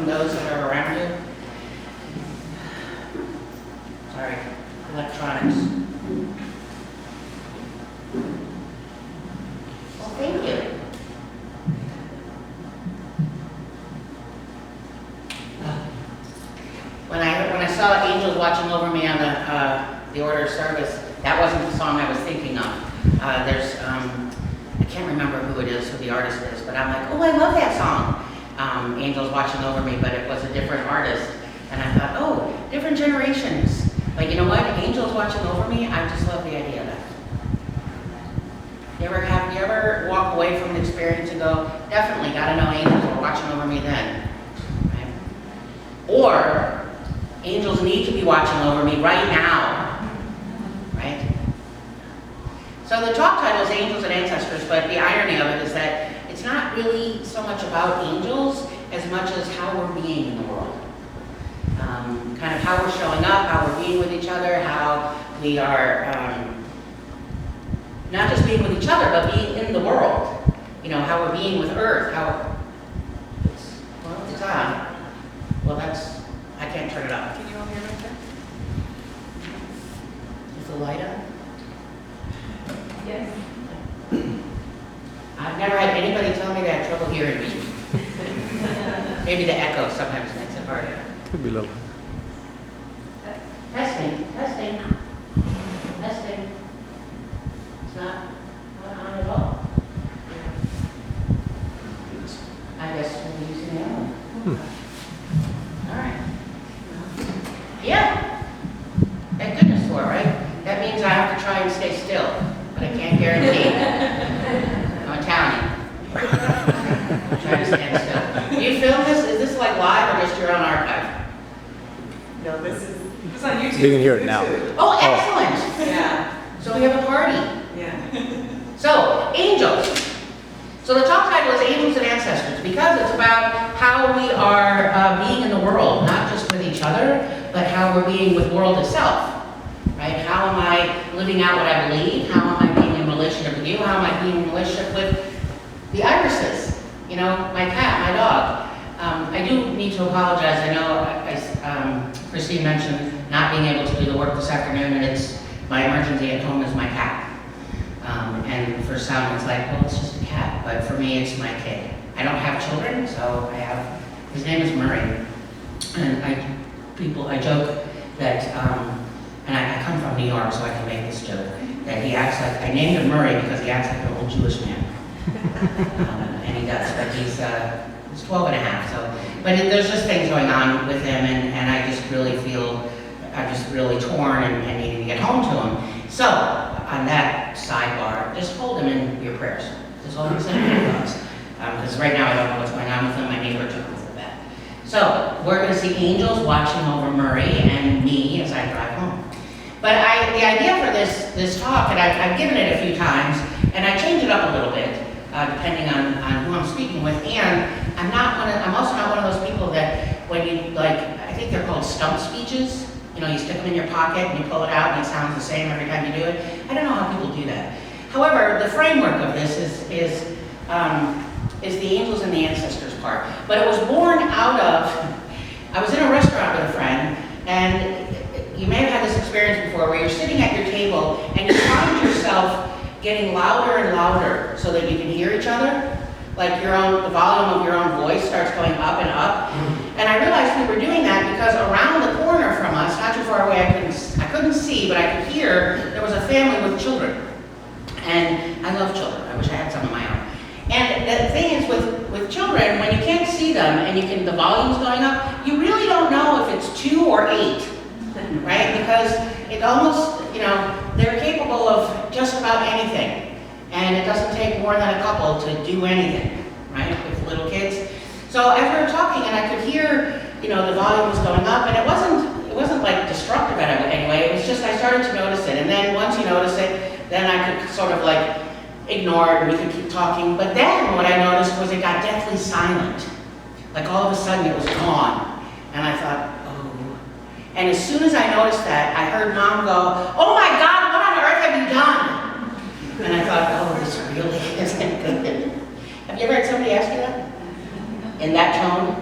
from those that are around you? Sorry, electronics. Well, thank you. When I saw angels watching over me on the order of service, that wasn't the song I was thinking of. I can't remember who it is, who the artist is, but I'm like, oh, I love that song. Angels watching over me, but it was a different artist. And I thought, oh, different generations. But you know what? Angels watching over me, I just love the idea of that. You ever walk away from an experience and go, definitely gotta know angels were watching over me then. Right? Or angels need to be watching over me right now. Right? So the talk title is Angels and Ancestors, but the irony of it is that it's not really so much about angels as much as how we're being in the world. Kind of how we're showing up, how we're being with each other, how we are not just being with each other, but being in the world. You know, how we're being with Earth, it's on. Well, I can't turn it up. Can you all hear me okay? Is the light on? Yes. I've never had anybody tell me they had trouble hearing me. Maybe the echo sometimes makes it harder. Could be low. Testing. It's not on at all. I guess we'll be using the other one. All right. Yeah. Thank goodness for it, right? That means I have to try and stay still, but I can't guarantee. I'm Italian. I'm trying to stand still. Do you film this? Is this like live or just your own archive? No, it's on YouTube. You can hear it now. Oh, excellent! Yeah. So we have a party. Yeah. So, angels. So the talk title is Angels and Ancestors because it's about how we are being in the world, not just with each other, but how we're being with the world itself. Right? How am I living out what I believe? How am I being in relationship with you? How am I being in relationship with the irises? You know, my cat, my dog. I do need to apologize. I know Christine mentioned not being able to do the work this afternoon, and it's my emergency at home is my cat. And for some, it's like, well, it's just a cat, but for me, it's my kid. I don't have children, so his name is Murray, and I joke that, and I come from New York, so I can make this joke, that he acts like, I named him Murray because he acts like an old Jewish man. And he does, but he's 12 and a half, but there's just things going on with him, and I just really feel, I'm just really torn and needing to get home to him. So, on that sidebar, just hold him in your prayers. Just hold him in your thoughts. Because right now I don't know what's going on with him. My neighbor took him to the vet. So, we're going to see angels watching over Murray and me as I drive home. But the idea for this talk, and I've given it a few times, and I change it up a little bit, depending on who I'm speaking with, and I'm also not one of those people that when you, I think they're called stump speeches. You know, you stick them in your pocket and you pull it out and it sounds the same every time you do it. I don't know how people do that. However, the framework of this is the angels and the ancestors part. But it was born out of, I was in a restaurant with a friend, and you may have had this experience before where you're sitting at your table and you find yourself getting louder and louder so that you can hear each other. Like the volume of your own voice starts going up and up. And I realized we were doing that because around the corner from us, not too far away, I couldn't see, but I could hear, there was a family with children. And I love children. I wish I had some of my own. And the thing is with children, when you can't see them and the volume's going up, you really don't know if it's 2 or 8, right? Because it almost, they're capable of just about anything. And it doesn't take more than a couple to do anything, right, with little kids. So as we were talking, and I could hear, the volume was going up, and it wasn't like destructive anyway. It was just I started to notice it, and then once you notice it, then I could sort of ignore it, and we could keep talking. But then what I noticed was it got deathly silent. Like all of a sudden it was gone, and I thought, oh. And as soon as I noticed that, I heard Mom go, "Oh my God, what on earth have you done?" And I thought, oh, this really isn't good. Have you ever had somebody ask you that? In that tone?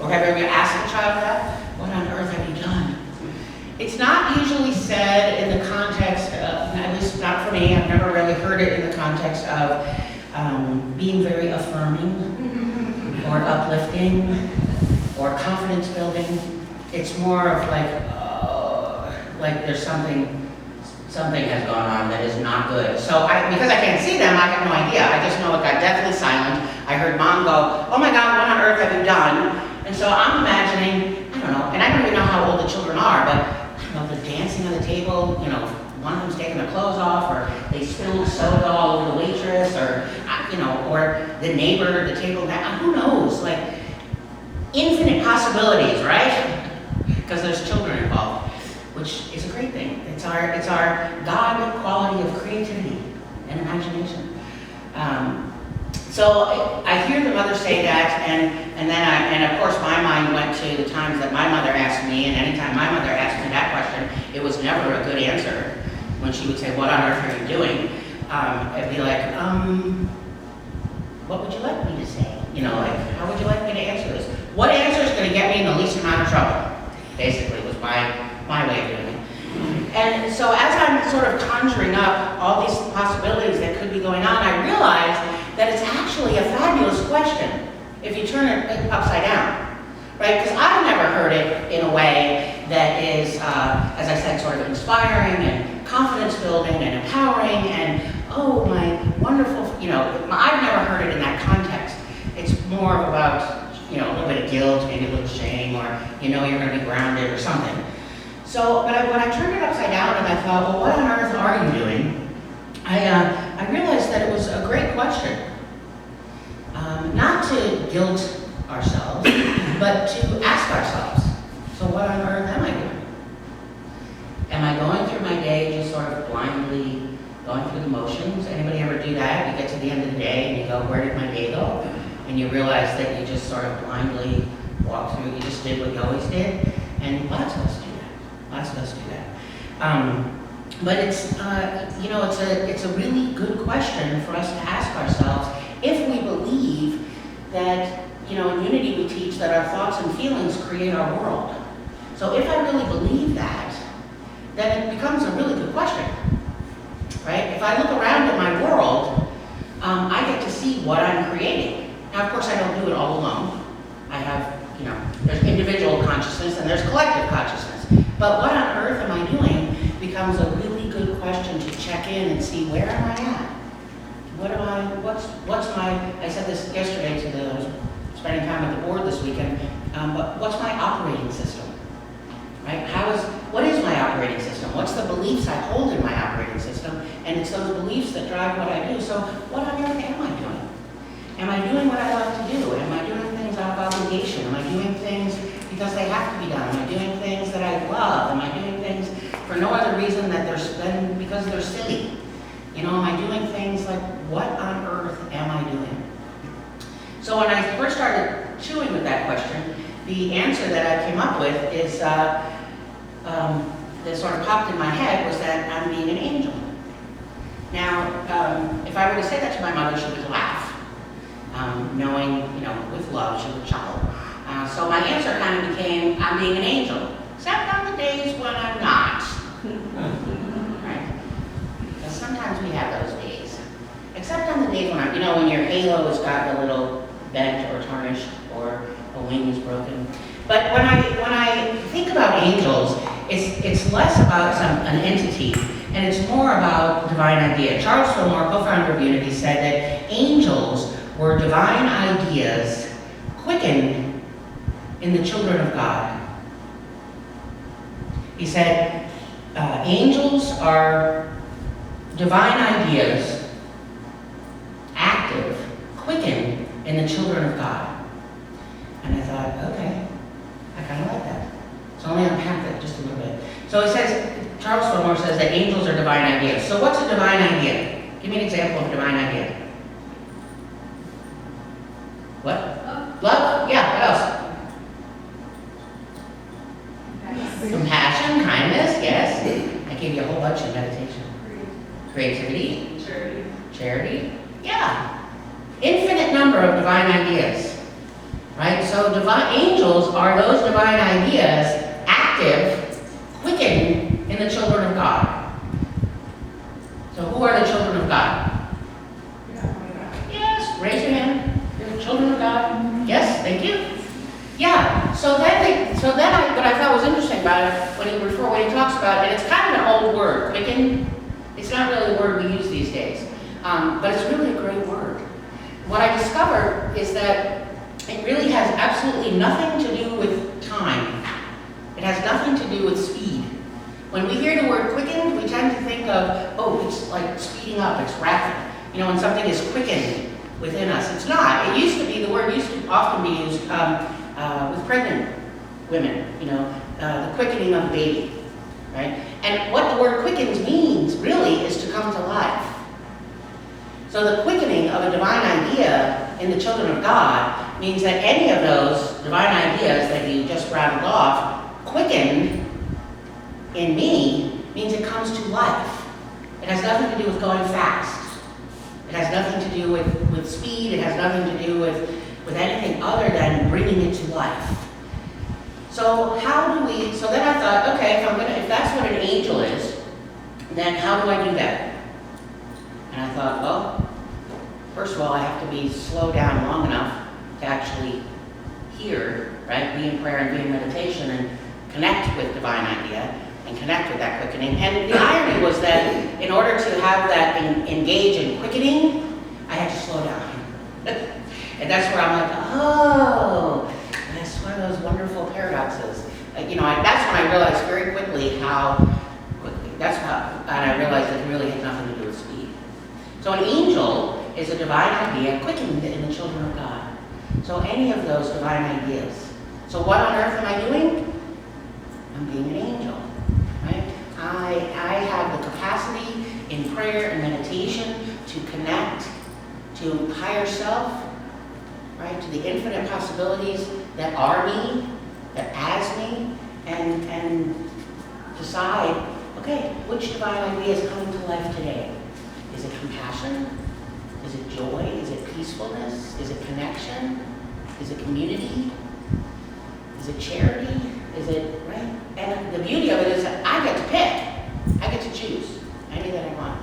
Or have you ever asked a child that? What on earth have you done? It's not usually said in the context of, at least not for me, I've never really heard it in the context of being very affirming or uplifting or confidence building. It's more of like there's something has gone on that is not good. So because I can't see them, I have no idea. I just know it got deathly silent. I heard mom go, "Oh my God, what on earth have you done?" And so I'm imagining, I don't know, and I don't even know how old the children are, but I don't know, they're dancing on the table, you know, one of them's taking their clothes off, or they spilled soda all over the waitress, or, you know, or the neighbor, the table, who knows, like, infinite possibilities, right? Because there's children involved, which is a great thing. It's our God quality of creativity and imagination. So I hear the mother say that, and then of course my mind went to the times that my mother asked me, and anytime my mother asked me that question, it was never a good answer. When she would say, "What on earth are you doing?" I'd be like, "What would you like me to say? You know, like, how would you like me to answer this? What answer is going to get me in the least amount of trouble?" Basically, was my way of doing it. And so as I'm sort of conjuring up all these possibilities that could be going on, I realized that it's actually a fabulous question if you turn it upside down, right? Because I've never heard it in a way that is, as I said, sort of inspiring and confidence building and empowering and, oh, my wonderful, you know, I've never heard it in that context. It's more about, you know, a little bit of guilt, maybe a little shame, or, you know, you're going to be grounded or something. So, when I turned it upside down and I thought, well, what on earth are you doing? I realized that it was a great question. Not to guilt ourselves, but to ask ourselves, so what on earth am I doing? Am I going through my day just sort of blindly going through the motions? Anybody ever do that? You get to the end of the day and you go, where did my day go? And you realize that you just sort of blindly walked through, you just did what you always did. And lots of us do that. Lots of us do that. But it's, you know, it's a really good question for us to ask ourselves if we believe that, you know, in Unity we teach that our thoughts and feelings create our world. So if I really believe that, then it becomes a really good question, right? If I look around at my world, I get to see what I'm creating. Now, of course, I don't do it all alone. I have, you know, there's individual consciousness and there's collective consciousness. But what on earth am I doing becomes a really good question to check in and see, where am I at? What's my, I said this yesterday to I was spending time at the board this weekend, but what's my operating system, right? What is my operating system? What's the beliefs I hold in my operating system? And it's those beliefs that drive what I do. So what on earth am I doing? Am I doing what I love to do? Am I doing things out of obligation? Am I doing things because they have to be done? Am I doing things that I love? Am I doing things for no other reason than because they're silly? You know, am I doing things like, what on earth am I doing? So when I first started chewing with that question, the answer that I came up with is, that sort of popped in my head, was that I'm being an angel. Now, if I were to say that to my mother, she would laugh, knowing, you know, with love, she would chuckle. So my answer kind of became, I'm being an angel, except on the days when I'm not. Right? Because sometimes we have those days. Except on the days when you know, when your halo has gotten a little bent or tarnished, or a wing is broken. But when I think about angels, it's less about an entity, and it's more about divine idea. Charles Fillmore, co-founder of Unity, said that angels were divine ideas quickened in the children of God. He said, angels are divine ideas, active, quickened in the children of God. And I thought, okay, I kind of like that. So let me unpack that just a little bit. So he says, Charles Fillmore says that angels are divine ideas. So what's a divine idea? Give me an example of a divine idea. What? Love? Yeah, what else? Compassion, kindness, yes. I gave you a whole bunch in meditation. Creativity. Charity. Yeah. Infinite number of divine ideas. right? So divine angels are those divine ideas, active, quickened in the children of God. So who are the children of God? Yes, raise your hand. You're the children of God. Yes, thank you. Yeah. So then, what I thought was interesting about it when he talks about it, and it's kind of an old word, quicken. It's not really a word we use these days, but it's really a great word. What I discovered is that it really has absolutely nothing to do with time. It has nothing to do with speed. When we hear the word quickened, we tend to think of, oh, it's like speeding up, it's rapid. You know, when something is quickened within us. It's not. It used to be, the word used to often be used with pregnant women, you know, the quickening of a baby, right? And what the word quickens means, really, is to come to life. So the quickening of a divine idea in the children of God means that any of those divine ideas that you just rattled off, quickened in me, means it comes to life. It has nothing to do with going fast. It has nothing to do with speed. It has nothing to do with anything other than bringing it to life. So so then I thought, okay, if that's what an angel is, then how do I do that? And I thought, well, first of all, I have to be slowed down long enough to actually hear, right? Be in prayer and be in meditation and connect with divine idea and connect with that quickening. And the irony was that in order to have that engage in quickening, I had to slow down. And that's where I'm like, oh, that's one of those wonderful paradoxes. That's when I realized very quickly and I realized that it really had nothing to do with speed. So an angel is a divine idea quickened in the children of God. So any of those divine ideas. So what on earth am I doing? I'm being an angel, right? I have the capacity in prayer and meditation to connect to higher self, right? To the infinite possibilities that are me, that as me, and decide, okay, which divine idea is coming to life today? Is it compassion? Is it joy? Is it peacefulness? Is it connection? Is it community? Is it charity? Is it, right? And the beauty of it is that I get to pick. I get to choose any that I want.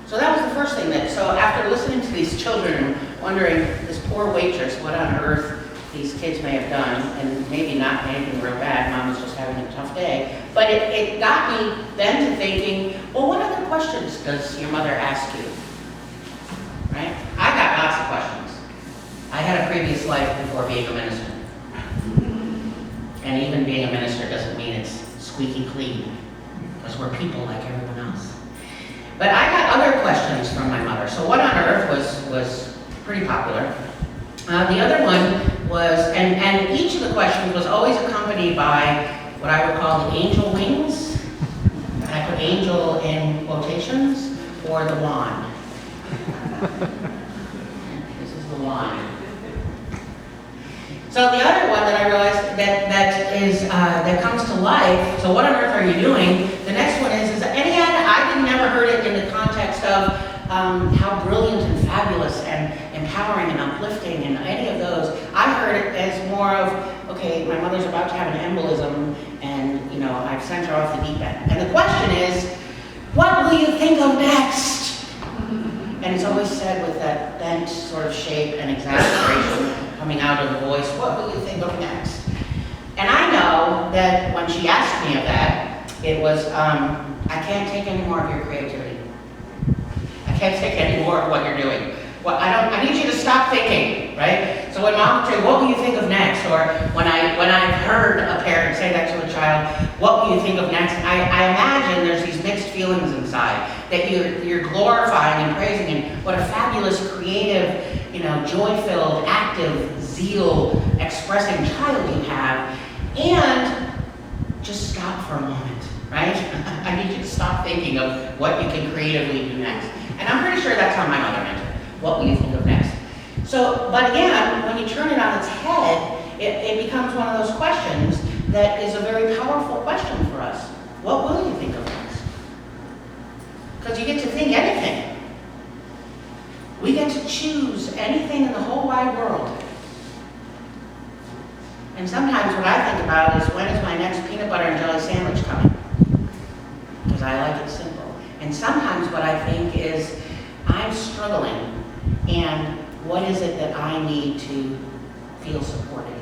So that was the first thing so after listening to these children and wondering, this poor waitress, what on earth these kids may have done, and maybe not anything real bad, mom was just having a tough day, but it got me then to thinking, well, what other questions does your mother ask you? Right? I got lots of questions. I had a previous life before being a minister. And even being a minister doesn't mean it's squeaky clean, because we're people like everyone else. But I got other questions from my mother. So what on earth was pretty popular. The other one was, and each of the questions was always accompanied by what I would call the angel wings. I put angel in quotations, or the wand. This is the wand. So the other one that I realized that comes to life, so what on earth are you doing? The next one is and again, I never heard it in the context of how brilliant and fabulous and empowering and uplifting and any of those. I heard it as more of, okay, my mother's about to have an embolism and, I've sent her off the deep end. And the question is, what will you think of next? And it's always said with that bent sort of shape and exasperation coming out of the voice, what will you think of next? And I know that when she asked me of that, it was, I can't take any more of your creativity. I can't take any more of what you're doing. Well, I need you to stop thinking, right? So when mom would say, what will you think of next? Or when I've heard a parent say that to a child, what will you think of next? I imagine there's these mixed feelings inside that you're glorifying and praising, and what a fabulous, creative, joy-filled, active, zeal expressing child you have. And just stop for a moment, right? I need you to stop thinking of what you can creatively do next. And I'm pretty sure that's how my mother meant it. What will you think of next? So, but again, when you turn it on its head, it becomes one of those questions that is a very powerful question for us. What will you think of next? Because you get to think anything. We get to choose anything in the whole wide world. And sometimes what I think about is, when is my next peanut butter and jelly sandwich coming? Because I like it simple. And sometimes what I think is, I'm struggling, and what is it that I need to feel supported?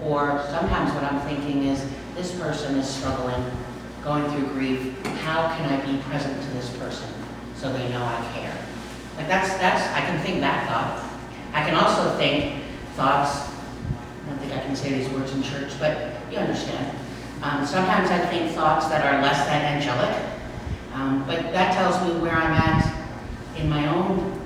Or sometimes what I'm thinking is, this person is struggling, going through grief. How can I be present to this person so they know I care? Like that's I can think that thought. I can also think thoughts, I don't think I can say these words in church, but you understand. Sometimes I think thoughts that are less than angelic, but that tells me where I'm at in my own,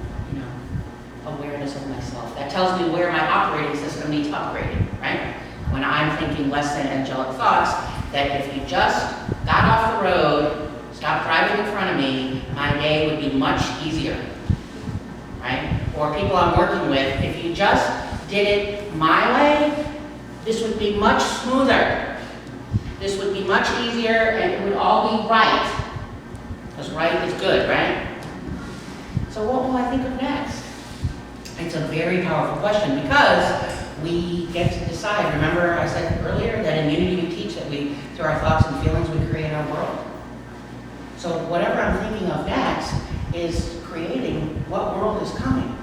awareness of myself. That tells me where my operating system needs upgrading, right? When I'm thinking less than angelic thoughts, that if you just got off the road, stopped driving in front of me, my day would be much easier, right? Or people I'm working with, if you just did it my way, this would be much smoother. This would be much easier, and it would all be right. Because right is good, right? So what will I think of next? It's a very powerful question, because we get to decide. Remember I said earlier that in Unity we teach that through our thoughts and feelings, we create our world. So whatever I'm thinking of next is creating what world is coming.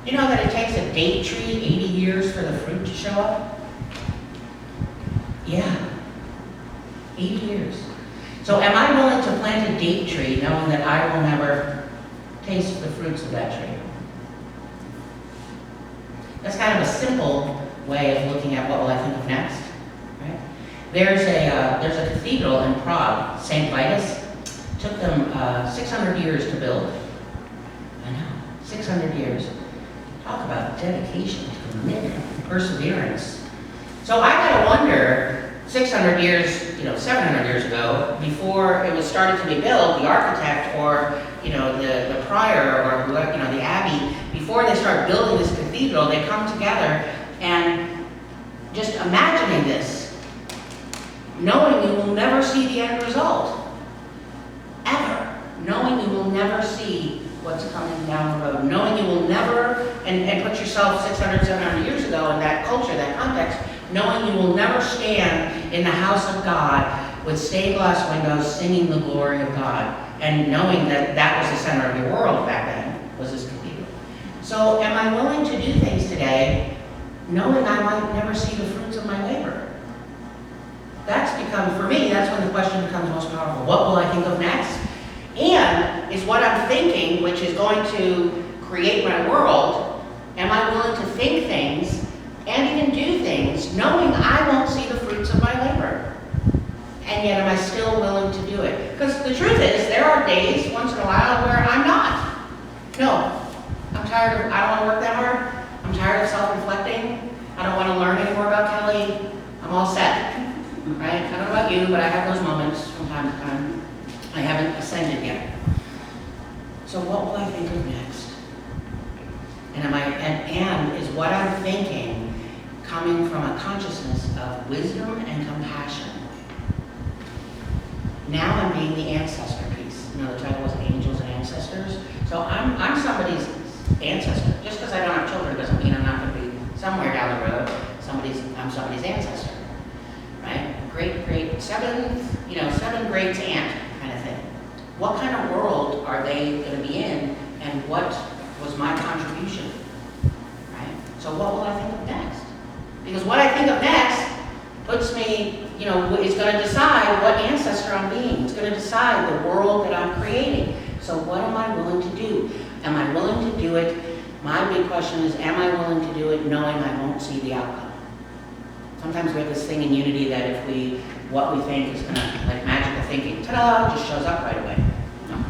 You know that it takes a date tree 80 years for the fruit to show up? Yeah, 80 years. So am I willing to plant a date tree knowing that I will never taste the fruits of that tree? That's kind of a simple way of looking at what will I think of next, right? There's a cathedral in Prague, St. Vitus. Took them 600 years to build. I know, 600 years. Talk about dedication, commitment, perseverance. So I gotta wonder, 600 years, 700 years ago, before it was started to be built, the architect or the prior or the abbey, before they start building this cathedral, they come together and just imagining this, knowing you will never see the end result, ever, knowing you will never see what's coming down the road, knowing you will never, and put yourself 600, 700 years ago in that culture, that context, knowing you will never stand in the house of God with stained glass windows singing the glory of God, and knowing that that was the center of your world back then, was this cathedral. So am I willing to do things today knowing I might never see the fruits of my labor? For me, that's when the question becomes most powerful. What will I think of next? And is what I'm thinking, which is going to create my world, am I willing to think things and even do things knowing I won't see the fruits of my labor? And yet am I still willing to do it? Because the truth is, there are days, once in a while, where I'm not. No, I'm tired of, I don't want to work that hard. I'm tired of self-reflecting. I don't want to learn any more about Kelly. I'm all set, right? I don't know about you, but I have those moments from time to time. I haven't ascended yet. So what will I think of next? And is what I'm thinking coming from a consciousness of wisdom and compassion? Now I'm being the ancestor piece. The title was Angels and Ancestors. So I'm somebody's ancestor. Just because I don't have children doesn't mean I'm not going to be somewhere down the road. I'm somebody's ancestor, right? Seven greats aunt kind of thing. What kind of world are they going to be in, and what was my contribution, right? So what will I think of next? Because what I think of next puts me, is going to decide what ancestor I'm being. It's going to decide the world that I'm creating. So what am I willing to do? Am I willing to do it? My big question is, am I willing to do it knowing I won't see the outcome? Sometimes we have this thing in Unity that what we think is going to, like magical thinking, ta-da, just shows up right away. No.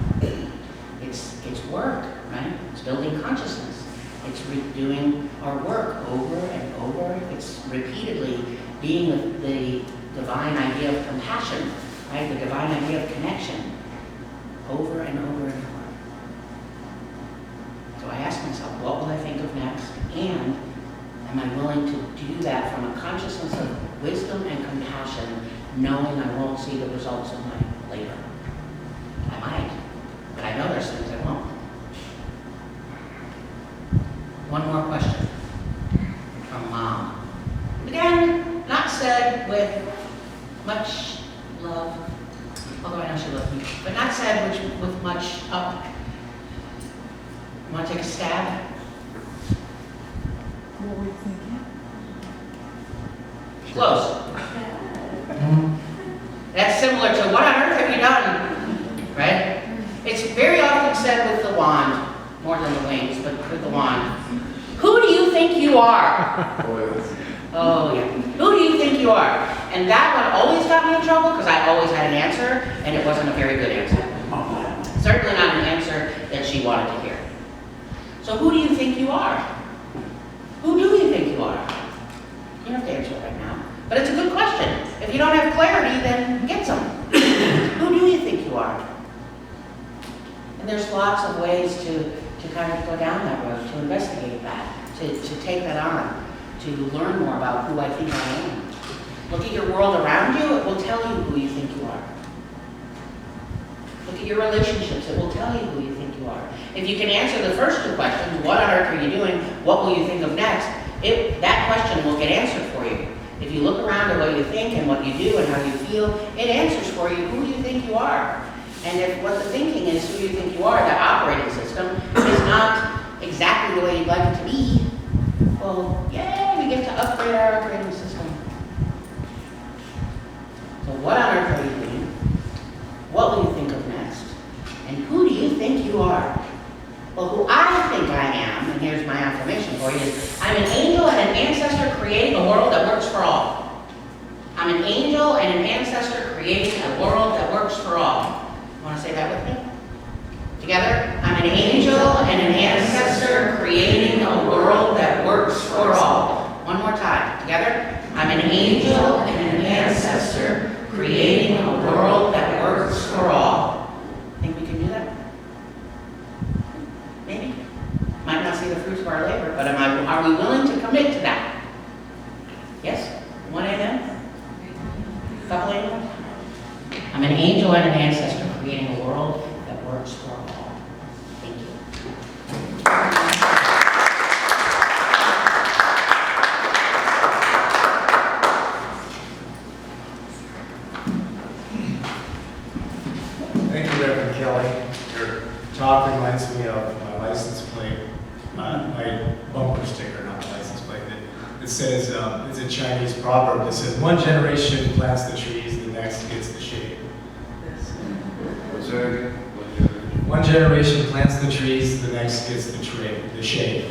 It's work, right? It's building consciousness. It's doing our work over and over. It's repeatedly being the divine idea of compassion, right? The divine idea of connection, over and over and over. So I ask myself, what will I think of next? And am I willing to do that from a consciousness of wisdom and compassion, knowing I won't see the results of my labor? I might, but I know there's things I won't. One more question from Mom. Dad, love, although I know she loves me, but not said with much up. Want to take a stab? What were you thinking? Close. That's similar to what on earth have you done? Right? It's very often said with the wand, more than the wings, but with the wand. Who do you think you are? Oh yeah. Who do you think you are? And that one always got me in trouble because I always had an answer and it wasn't a very good answer. Certainly not an answer that she wanted to hear. So who do you think you are? Who do you think you are? You don't have to answer it right now. But it's a good question. If you don't have clarity, then get some. Who do you think you are? And there's lots of ways to kind of go down that road, to investigate that, to take that on, to learn more about who I think I am. Look at your world around you, it will tell you who you think you are. Look at your relationships, it will tell you who you think you are. If you can answer the first two questions, what on earth are you doing, what will you think of next, that question will get answered for you. If you look around at what you think and what you do and how you feel, it answers for you who you think you are. And if what the thinking is who you think you are, that operating system, is not exactly the way you'd like it to be, well, yay, we get to upgrade our operating system. So what on earth are you doing? What will you think of next? And who do you think you are? Well, who I think I am, and here's my affirmation for you, is I'm an angel and an ancestor creating a world that works for all. I'm an angel and an ancestor creating a world that works for all. Want to say that with me? Together? I'm an angel and an ancestor creating a world that works for all. One more time. Together? I'm an angel and an ancestor creating a world that works for all. Think we can do that? Maybe. Might not see the fruits of our labor, but are we willing to commit to that? Yes? 1 amen? Couple amen? I'm an angel and an ancestor creating a world that works for all. Thank you. Thank you, Reverend Kelly. Your talk reminds me of my license plate, my bumper sticker, not license plate. It says, it's a Chinese proverb that says, one generation plants the trees, the next gets the shade. What's that again? One generation plants the trees, the next gets the shade.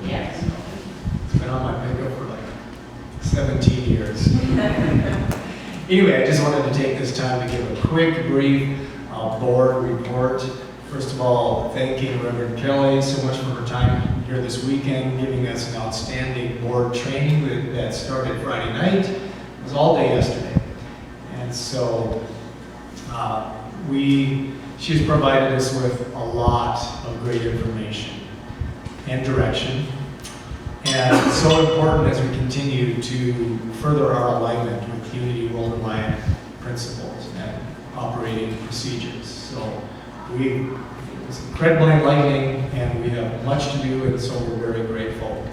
Yes. It's been on my pickup for like 17 years. Anyway, I just wanted to take this time to give a quick, brief board report. First of all, thanking Reverend Kelly so much for her time here this weekend, giving us an outstanding board training that started Friday night. It was all day yesterday. And so she's provided us with a lot of great information and direction. And it's so important as we continue to further our alignment with Unity World Alliance principles and operating procedures. So it's incredibly enlightening, and we have much to do, and so we're very grateful.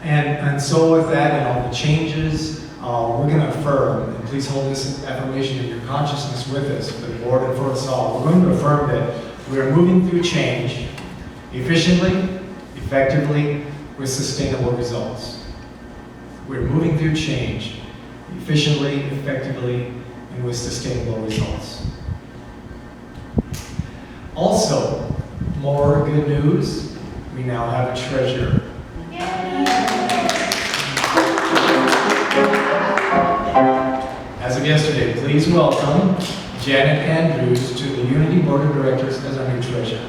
And so with that and all the changes, we're going to affirm, and please hold this affirmation in your consciousness with us, for the board and for us all. We're going to affirm that we are moving through change efficiently, effectively, with sustainable results. We're moving through change efficiently, effectively, and with sustainable results. Also, more good news, we now have a treasurer. As of yesterday, please welcome Janet Andrews to the Unity Board of Directors as our new treasurer.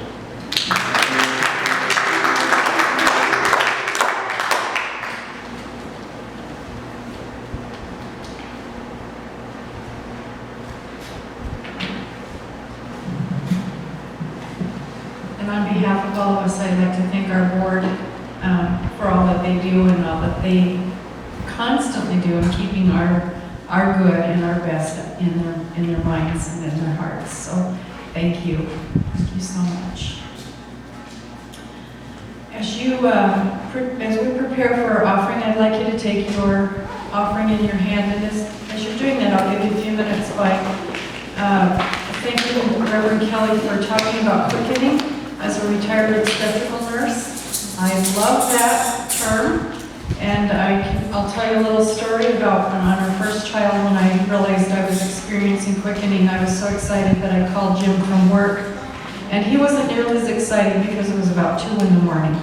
And on behalf of all of us, I'd like to thank our board for all that they do and all that they constantly do in keeping our good and our best in their minds and in their hearts. So thank you. Thank you so much. As we prepare for our offering, I'd like you to take your offering in your hand, and as you're doing that, I'll give you a few minutes by thanking Reverend Kelly for talking about quickening as a retired obstetrical nurse. I love that term, and I'll tell you a little story about on our first child when I realized I was experiencing quickening. I was so excited that I called Jim from work, and he wasn't nearly as excited because it was about 2 in the morning.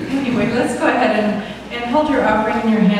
Anyway, let's go ahead and hold your offering in your hand.